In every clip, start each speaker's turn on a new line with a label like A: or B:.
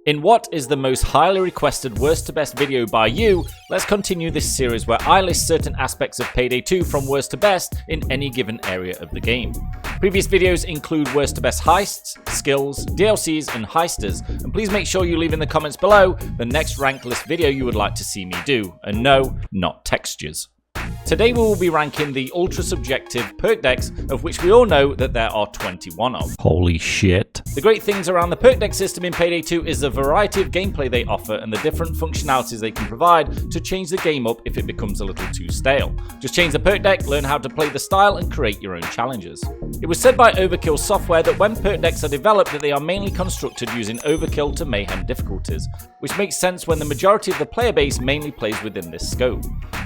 A: In what is the most highly requested worst to best video by you, let's continue this series where I list certain aspects of Payday 2 from worst to best in any given area of the game. Previous videos include worst to best heists, skills, DLCs and heisters, and please make sure you leave in the comments below the next ranked list video you would like to see me do, and no, not textures. Today we will be ranking the ultra subjective perk decks, of which we all know that there are 21 of. Holy shit. The great things around the perk deck system in Payday 2 is the variety of gameplay they offer and the different functionalities they can provide to change the game up if it becomes a little too stale. Just change the perk deck, learn how to play the style and create your own challenges. It was said by Overkill Software that when perk decks are developed that they are mainly constructed using Overkill to Mayhem difficulties, which makes sense when the majority of the player base mainly plays within this scope.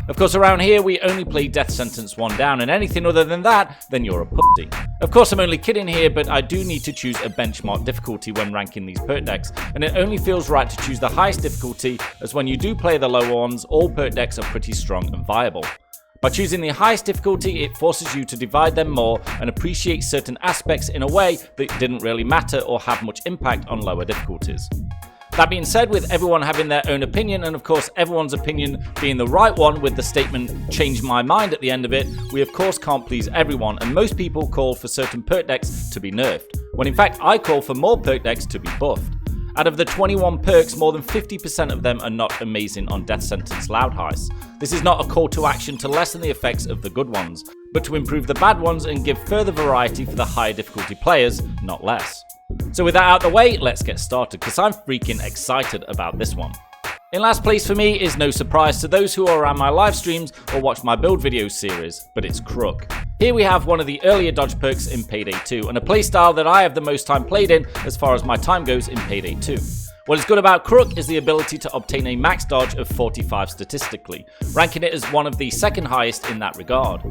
A: Of course around here we only play Death Sentence 1 down, and anything other than that, then you're a pussy. Of course I'm only kidding here, but I do need to choose a benchmark difficulty when ranking these perk decks, and it only feels right to choose the highest difficulty, as when you do play the lower ones, all perk decks are pretty strong and viable. By choosing the highest difficulty, it forces you to divide them more and appreciate certain aspects in a way that didn't really matter or have much impact on lower difficulties. That being said, with everyone having their own opinion, and of course everyone's opinion being the right one with the statement "change my mind" at the end of it, we of course can't please everyone, and most people call for certain perk decks to be nerfed, when in fact I call for more perk decks to be buffed. Out of the 21 perks, more than 50% of them are not amazing on Death Sentence Loud Heist. This is not a call to action to lessen the effects of the good ones, but to improve the bad ones and give further variety for the higher difficulty players, not less. So with that out of the way, let's get started, because I'm freaking excited about this one. In last place for me is no surprise to those who are around my live streams or watch my build videos series, but it's Crook. Here we have one of the earlier dodge perks in Payday 2, and a playstyle that I have the most time played in as far as my time goes in Payday 2. What is good about Crook is the ability to obtain a max dodge of 45 statistically, ranking it as one of the second highest in that regard.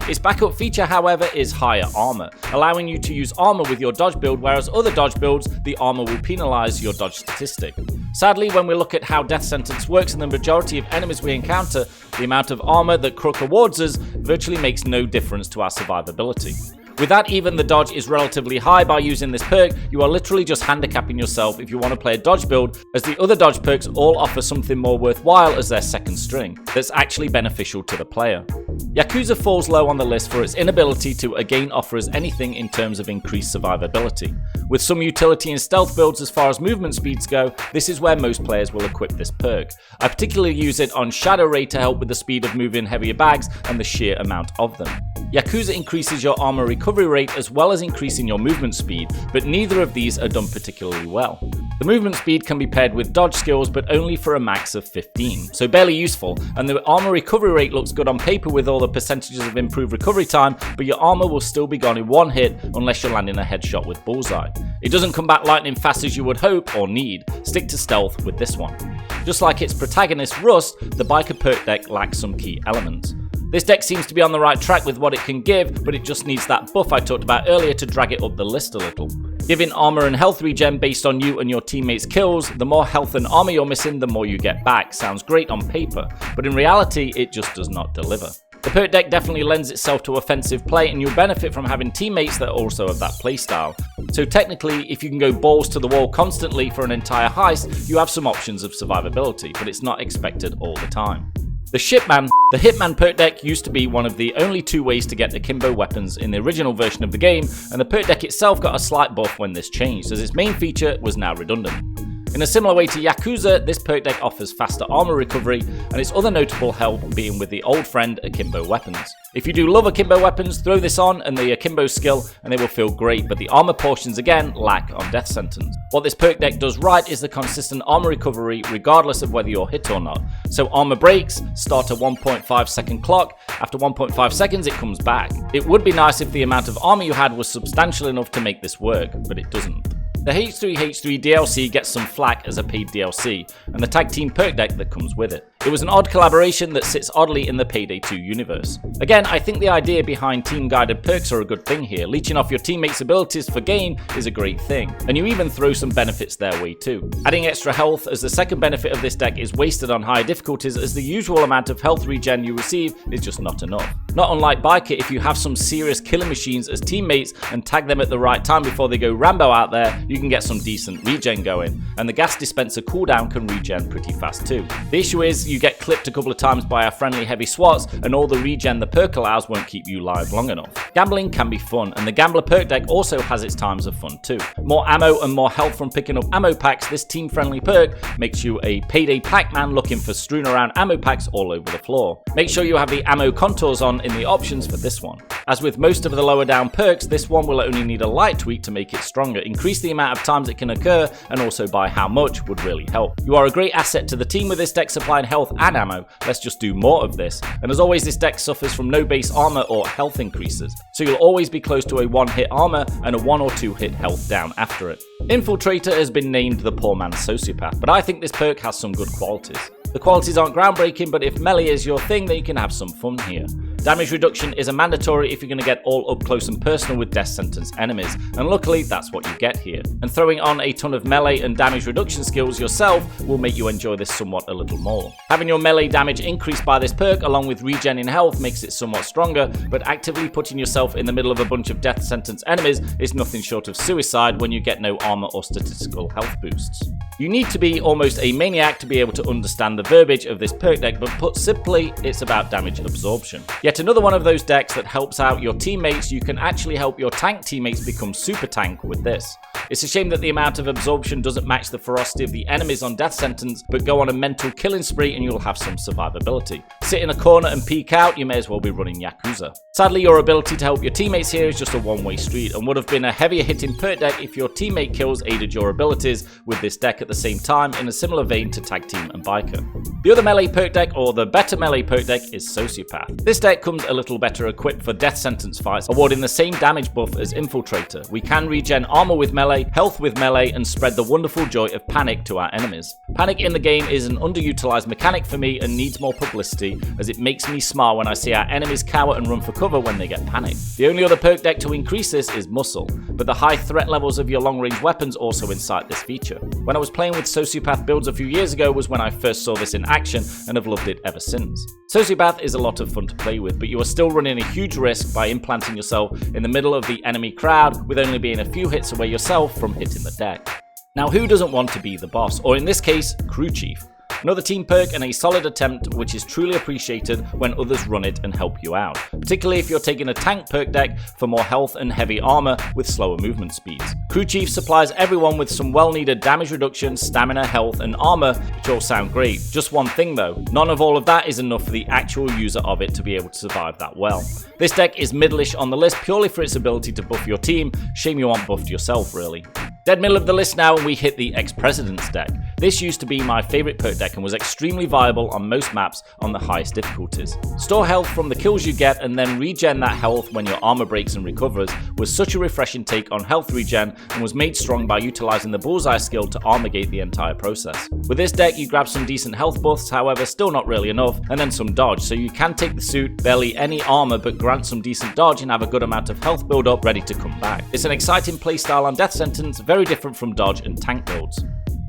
A: Its backup feature, however, is higher armor, allowing you to use armor with your dodge build, whereas other dodge builds, the armor will penalize your dodge statistic. Sadly, when we look at how Death Sentence works and the majority of enemies we encounter, the amount of armor that Crook awards us virtually makes no difference to our survivability. With that, even the dodge is relatively high by using this perk, you are literally just handicapping yourself if you want to play a dodge build, as the other dodge perks all offer something more worthwhile as their second string, that's actually beneficial to the player. Yakuza falls low on the list for its inability to again offer us anything in terms of increased survivability. With some utility in stealth builds as far as movement speeds go, this is where most players will equip this perk. I particularly use it on Shadow Ray to help with the speed of moving heavier bags and the sheer amount of them. Yakuza increases your armor recovery rate as well as increasing your movement speed, but neither of these are done particularly well. The movement speed can be paired with dodge skills, but only for a max of 15, so barely useful, and the armor recovery rate looks good on paper with all the percentages of improved recovery time, but your armor will still be gone in one hit unless you're landing a headshot with bullseye. It doesn't come back lightning fast as you would hope or need. Stick to stealth with this one. Just like its protagonist Rust, the biker perk deck lacks some key elements. This deck seems to be on the right track with what it can give, but it just needs that buff I talked about earlier to drag it up the list a little. Giving armor and health regen based on you and your teammates' kills, the more health and armor you're missing, the more you get back. Sounds great on paper, but in reality, it just does not deliver. The perk deck definitely lends itself to offensive play, and you'll benefit from having teammates that also have that playstyle. So technically, if you can go balls to the wall constantly for an entire heist, you have some options of survivability, but it's not expected all the time. The Hitman perk deck used to be one of the only two ways to get akimbo weapons in the original version of the game, and the perk deck itself got a slight buff when this changed, as its main feature was now redundant. In a similar way to Yakuza, this perk deck offers faster armor recovery, and its other notable help being with the old friend akimbo weapons. If you do love akimbo weapons, throw this on and the akimbo skill and they will feel great, but the armor portions again lack on Death Sentence. What this perk deck does right is the consistent armor recovery regardless of whether you're hit or not. So armor breaks, start a 1.5 second clock, after 1.5 seconds it comes back. It would be nice if the amount of armor you had was substantial enough to make this work, but it doesn't. The H3 DLC gets some flack as a paid DLC, and the tag team perk deck that comes with it. It was an odd collaboration that sits oddly in the Payday 2 universe. Again, I think the idea behind team-guided perks are a good thing here. Leeching off your teammates' abilities for gain is a great thing, and you even throw some benefits their way too. Adding extra health as the second benefit of this deck is wasted on higher difficulties, as the usual amount of health regen you receive is just not enough. Not unlike Biker, if you have some serious killing machines as teammates and tag them at the right time before they go Rambo out there, you can get some decent regen going, and the gas dispenser cooldown can regen pretty fast too. The issue is you get clipped a couple of times by our friendly heavy swats, and all the regen the perk allows won't keep you live long enough. Gambling can be fun, and the Gambler perk deck also has its times of fun too. More ammo and more health from picking up ammo packs, this team-friendly perk makes you a Payday Pac-Man looking for strewn around ammo packs all over the floor. Make sure you have the ammo contours on in the options for this one. As with most of the lower down perks, this one will only need a light tweak to make it stronger. Increase the amount of times it can occur, and also by how much would really help. You are a great asset to the team with this deck supplying health and ammo. Let's just do more of this. And as always, this deck suffers from no base armor or health increases, so you'll always be close to a 1-hit armor and a 1 or 2 hit health down after it. Infiltrator has been named the poor man's Sociopath, but I think this perk has some good qualities. The qualities aren't groundbreaking, but if melee is your thing, then you can have some fun here. Damage reduction is a mandatory if you're going to get all up close and personal with death sentence enemies, and luckily that's what you get here. And throwing on a ton of melee and damage reduction skills yourself will make you enjoy this somewhat a little more. Having your melee damage increased by this perk along with regen in health makes it somewhat stronger, but actively putting yourself in the middle of a bunch of death sentence enemies is nothing short of suicide when you get no armor or statistical health boosts. You need to be almost a maniac to be able to understand the verbiage of this perk deck, but put simply, it's about damage absorption. Yet another one of those decks that helps out your teammates. You can actually help your tank teammates become super tank with this. It's a shame that the amount of absorption doesn't match the ferocity of the enemies on death sentence, but go on a mental killing spree and you'll have some survivability. Sit in a corner and peek out, you may as well be running Yakuza. Sadly, your ability to help your teammates here is just a one-way street, and would have been a heavier hitting perk deck if your teammate kills aided your abilities with this deck at the same time, in a similar vein to Tag Team and Biker. The other melee perk deck, or the better melee perk deck, is Sociopath. This deck comes a little better equipped for death sentence fights, awarding the same damage buff as Infiltrator. We can regen armor with melee, health with melee, and spread the wonderful joy of panic to our enemies. Panic in the game is an underutilized mechanic for me and needs more publicity, as it makes me smile when I see our enemies cower and run for cover when they get panicked. The only other perk deck to increase this is Muscle, but the high threat levels of your long range weapons also incite this feature. When I was playing with Sociopath builds a few years ago was when I first saw this in action, and have loved it ever since. Sociopath is a lot of fun to play with, but you are still running a huge risk by implanting yourself in the middle of the enemy crowd, with only being a few hits away yourself from hitting the deck. Now, who doesn't want to be the boss, or in this case, crew chief? Another team perk and a solid attempt which is truly appreciated when others run it and help you out, particularly if you're taking a tank perk deck for more health and heavy armor with slower movement speeds. Crew Chief supplies everyone with some well needed damage reduction, stamina, health and armor, which all sound great. Just one thing though, none of all of that is enough for the actual user of it to be able to survive that well. This deck is middleish on the list purely for its ability to buff your team, shame you aren't buffed yourself really. Dead middle of the list now, and we hit the Ex-President's deck. This used to be my favourite perk deck and was extremely viable on most maps on the highest difficulties. Store health from the kills you get and then regen that health when your armor breaks and recovers was such a refreshing take on health regen, and was made strong by utilising the bullseye skill to armor gate the entire process. With this deck you grab some decent health buffs, however still not really enough, and then some dodge, so you can take the suit, barely any armor but grant some decent dodge and have a good amount of health build up ready to come back. It's an exciting playstyle on death sentence, very different from dodge and tank builds.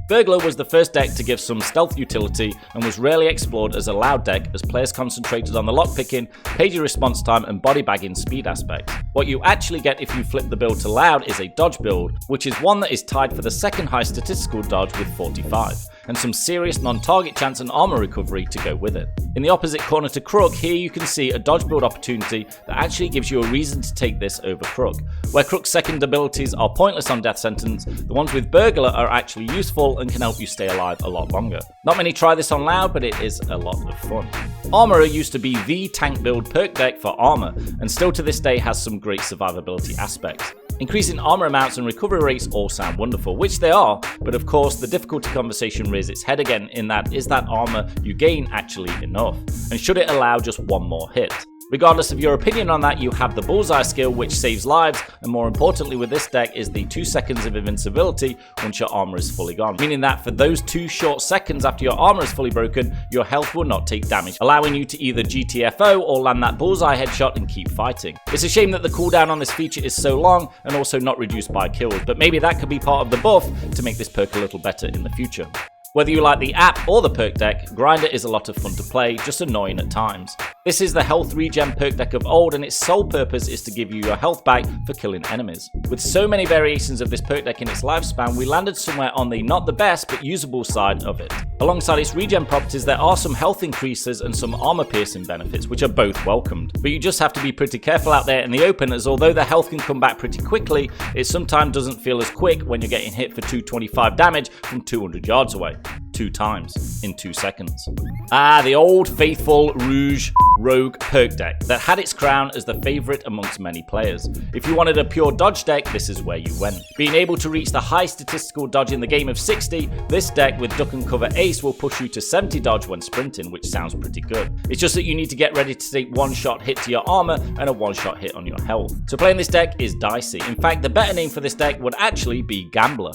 A: Burglar was the first deck to give some stealth utility and was rarely explored as a loud deck, as players concentrated on the lockpicking, pager response time and body bagging speed aspects. What you actually get if you flip the build to loud is a dodge build, which is one that is tied for the second high statistical dodge with 45, and some serious non-target chance and armor recovery to go with it. In the opposite corner to Crook, here you can see a dodge build opportunity that actually gives you a reason to take this over Crook. Where Crook's second abilities are pointless on death sentence, the ones with Burglar are actually useful and can help you stay alive a lot longer. Not many try this on loud, but it is a lot of fun. Armorer used to be the tank build perk deck for armor, and still to this day has some great survivability aspects. Increasing armor amounts and recovery rates all sound wonderful, which they are, but of course the difficulty conversation rears its head again in that, is that armor you gain actually enough? And should it allow just one more hit? Regardless of your opinion on that, you have the Bullseye skill, which saves lives, and more importantly with this deck is the 2 seconds of invincibility once your armor is fully gone, meaning that for those 2 short seconds after your armor is fully broken, your health will not take damage, allowing you to either GTFO or land that Bullseye headshot and keep fighting. It's a shame that the cooldown on this feature is so long and also not reduced by kills, but maybe that could be part of the buff to make this perk a little better in the future. Whether you like the app or the perk deck, Grinder is a lot of fun to play, just annoying at times. This is the health regen perk deck of old, and its sole purpose is to give you your health back for killing enemies. With so many variations of this perk deck in its lifespan, we landed somewhere on the not the best but usable side of it. Alongside its regen properties, there are some health increases and some armor piercing benefits, which are both welcomed. But you just have to be pretty careful out there in the open, as although the health can come back pretty quickly, it sometimes doesn't feel as quick when you're getting hit for 225 damage from 200 yards away. 2 times in 2 seconds. The old faithful Rouge Rogue perk deck that had its crown as the favourite amongst many players. If you wanted a pure dodge deck, this is where you went. Being able to reach the high statistical dodge in the game of 60, this deck with duck and cover ace will push you to 70 dodge when sprinting, which sounds pretty good. It's just that you need to get ready to take 1-shot hit to your armor and a 1-shot hit on your health. So playing this deck is dicey. In fact, the better name for this deck would actually be Gambler.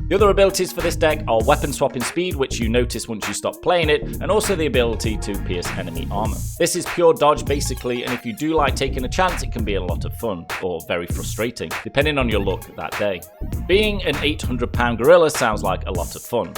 A: The other abilities for this deck are weapon swapping speed, which you notice once you stop playing it, and also the ability to pierce enemy armor. This is pure dodge basically, and if you do like taking a chance, it can be a lot of fun, or very frustrating, depending on your luck that day. Being an 800-pound gorilla sounds like a lot of fun.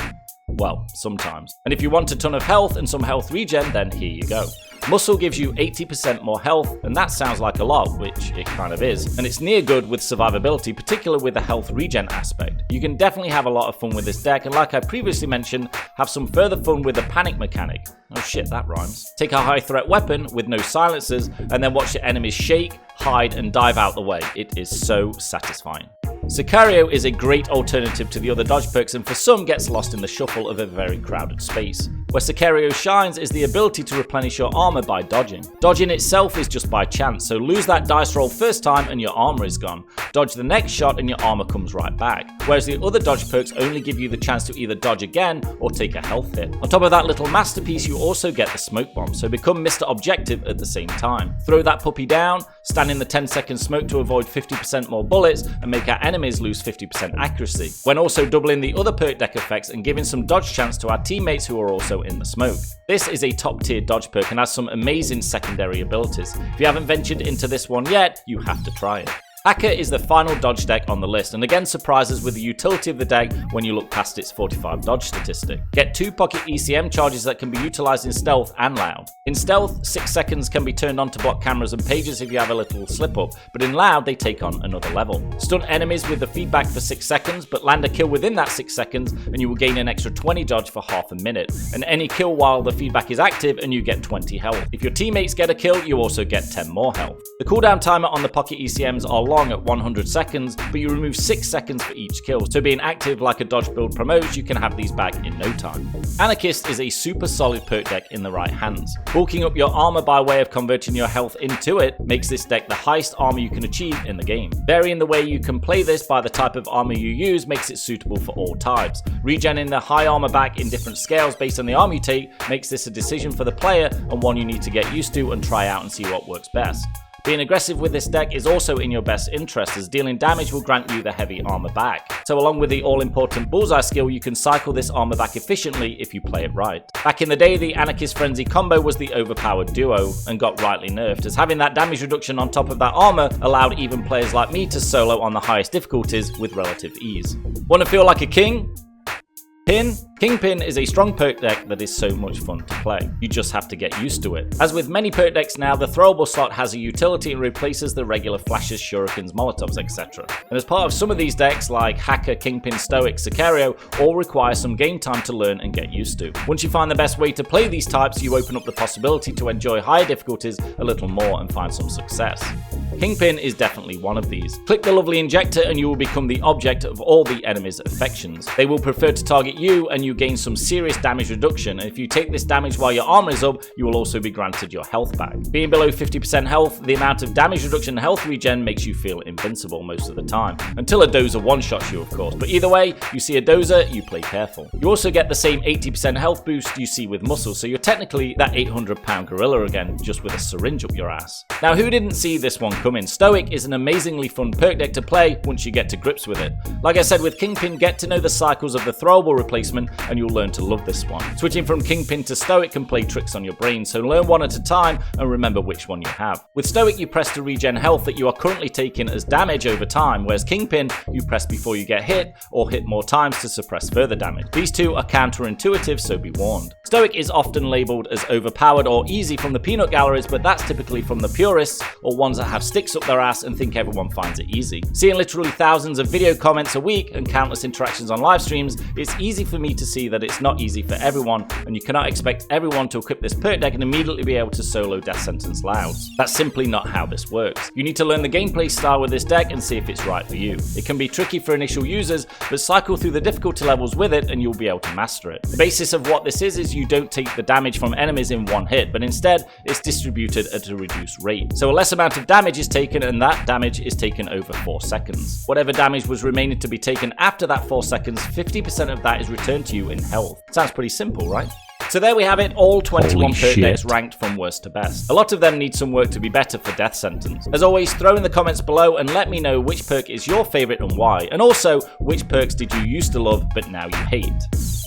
A: Well, sometimes. And if you want a ton of health and some health regen, then here you go. Muscle gives you 80% more health, and that sounds like a lot, which it kind of is. And it's near good with survivability, particularly with the health regen aspect. You can definitely have a lot of fun with this deck, and like I previously mentioned, have some further fun with the panic mechanic. Oh shit, that rhymes. Take a high threat weapon with no silencers, and then watch your enemies shake, hide, and dive out the way. It is so satisfying. Sicario is a great alternative to the other dodge perks, and for some gets lost in the shuffle of a very crowded space. Where Sicario shines is the ability to replenish your armor by dodging. Dodging itself is just by chance, so lose that dice roll first time and your armor is gone. Dodge the next shot and your armor comes right back. Whereas the other dodge perks only give you the chance to either dodge again or take a health hit. On top of that little masterpiece, you also get the smoke bomb, so become Mr. Objective at the same time. Throw that puppy down, stand in the 10-second smoke to avoid 50% more bullets, and make our enemies lose 50% accuracy, when also doubling the other perk deck effects and giving some dodge chance to our teammates who are also in the smoke. This is a top tier dodge perk and has some amazing secondary abilities. If you haven't ventured into this one yet, you have to try it. Hacker is the final dodge deck on the list, and again surprises with the utility of the deck when you look past its 45 dodge statistic. Get 2 pocket ECM charges that can be utilized in stealth and loud. In stealth, 6 seconds can be turned on to block cameras and pages if you have a little slip up, but in loud they take on another level. Stun enemies with the feedback for 6 seconds, but land a kill within that 6 seconds and you will gain an extra 20 dodge for half a minute, and any kill while the feedback is active and you get 20 health. If your teammates get a kill, you also get 10 more health. The cooldown timer on the pocket ECMs are long at 100 seconds, but you remove 6 seconds for each kill, so being active like a dodge build promotes, you can have these back in no time. Anarchist is a super solid perk deck in the right hands. Bulking up your armor by way of converting your health into it makes this deck the highest armor you can achieve in the game. Varying the way you can play this by the type of armor you use makes it suitable for all types. Regenning the high armor back in different scales based on the armor you take makes this a decision for the player and one you need to get used to and try out and see what works best. Being aggressive with this deck is also in your best interest, as dealing damage will grant you the heavy armor back. So along with the all-important Bullseye skill, you can cycle this armor back efficiently if you play it right. Back in the day, the Anarchist Frenzy combo was the overpowered duo, and got rightly nerfed, as having that damage reduction on top of that armor allowed even players like me to solo on the highest difficulties with relative ease. Want to feel like a king? Kingpin is a strong perk deck that is so much fun to play. You just have to get used to it. As with many perk decks now, the throwable slot has a utility and replaces the regular flashes, shurikens, molotovs, etc. And as part of some of these decks, like Hacker, Kingpin, Stoic, Sicario, all require some game time to learn and get used to. Once you find the best way to play these types, you open up the possibility to enjoy higher difficulties a little more and find some success. Kingpin is definitely one of these. Click the lovely injector and you will become the object of all the enemy's affections. They will prefer to target you and you gain some serious damage reduction, and if you take this damage while your armor is up, you will also be granted your health back. Being below 50% health, the amount of damage reduction and health regen makes you feel invincible most of the time, until a dozer one-shots you of course, but either way, you see a dozer, you play careful. You also get the same 80% health boost you see with muscle, so you're technically that 800-pound gorilla again, just with a syringe up your ass. Now who didn't see this one coming? Stoic is an amazingly fun perk deck to play once you get to grips with it. Like I said with Kingpin, get to know the cycles of the throwable replacement and you'll learn to love this one. Switching from Kingpin to Stoic can play tricks on your brain, so learn one at a time and remember which one you have. With Stoic you press to regen health that you are currently taking as damage over time, whereas Kingpin you press before you get hit or hit more times to suppress further damage. These two are counterintuitive, so be warned. Stoic is often labelled as overpowered or easy from the peanut galleries, but that's typically from the purists or ones that have sticks up their ass and think everyone finds it easy. Seeing literally thousands of video comments a week and countless interactions on live streams, it's easy for me to see that it's not easy for everyone, and you cannot expect everyone to equip this perk deck and immediately be able to solo Death Sentence Louds. That's simply not how this works. You need to learn the gameplay style with this deck and see if it's right for you. It can be tricky for initial users, but cycle through the difficulty levels with it and you'll be able to master it. The basis of what this is you don't take the damage from enemies in one hit, but instead it's distributed at a reduced rate. So a less amount of damage is taken and that damage is taken over 4 seconds. Whatever damage was remaining to be taken after that 4 seconds, 50% of that is returned to you in health. Sounds pretty simple, right? So there we have it, all 21 perk decks ranked from worst to best. A lot of them need some work to be better for Death Sentence. As always, throw in the comments below and let me know which perk is your favourite and why, and also which perks did you used to love but now you hate.